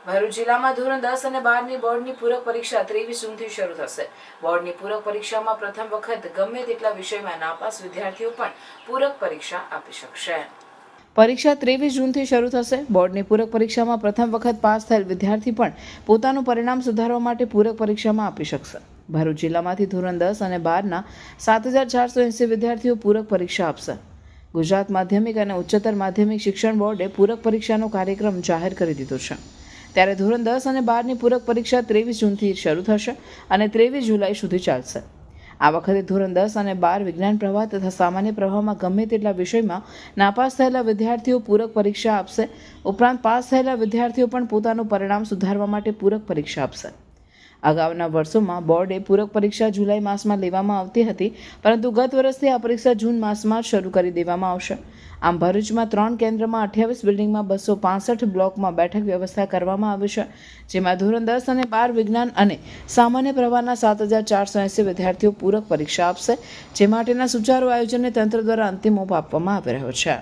ભરૂચ જિલ્લામાં ધોરણ 10 અને 12ની બોર્ડની પૂરક પરીક્ષા 23 જૂનથી શરૂ થશે। બોર્ડની પૂરક પરીક્ષામાં પ્રથમ વખત ગમે તેટલા વિષયમાં નાપાસ વિદ્યાર્થીઓ પણ પૂરક પરીક્ષા આપી શકશે। પરીક્ષા 23 જૂનથી શરૂ થશે। બોર્ડની પૂરક પરીક્ષામાં પ્રથમ વખત પાસ થયેલ વિદ્યાર્થી પણ પોતાનું પરિણામ સુધારવા માટે પૂરક પરીક્ષામાં આપી શકશે। ભરૂચ જિલ્લામાંથી ધોરણ 10 અને 12ના 7480 વિદ્યાર્થીઓ પૂરક પરીક્ષા આપશે। ગુજરાત માધ્યમિક અને ઉચ્ચતર માધ્યમિક શિક્ષણ બોર્ડે પૂરક પરીક્ષાનો કાર્યક્રમ જાહેર કરી દીધો છે। ત્યારે ધોરણ 10 અને 12ની પૂરક પરીક્ષા 23 જૂનથી શરૂ થશે અને 23 જુલાઈ સુધી ચાલશે। આ વખતે ધોરણ 10 અને 12 વિજ્ઞાન પ્રવાહ તથા સામાન્ય પ્રવાહમાં ગમે તેટલા વિષયમાં નાપાસ થયેલા વિદ્યાર્થીઓ પૂરક પરીક્ષા આપશે। ઉપરાંત પાસ થયેલા વિદ્યાર્થીઓ પણ પોતાનું પરિણામ સુધારવા માટે પૂરક પરીક્ષા આપશે। અગાઉના વર્ષોમાં બોર્ડે પૂરક પરીક્ષા જુલાઈ માસમાં લેવામાં આવતી હતી, પરંતુ ગત વર્ષથી આ પરીક્ષા જૂન માસમાં જ શરૂ કરી દેવામાં આવશે। આમ ભરૂચમાં 3 કેન્દ્રમાં 28 બિલ્ડિંગમાં 265 બ્લોકમાં બેઠક વ્યવસ્થા કરવામાં આવી છે, જેમાં ધોરણ 10 અને 12 વિજ્ઞાન અને સામાન્ય પ્રવાહના 7480 વિદ્યાર્થીઓ પૂરક પરીક્ષા આપશે, જે માટેના સુચારુ આયોજનને તંત્ર દ્વારા અંતિમ ઓપ આપવામાં આવી રહ્યો છે।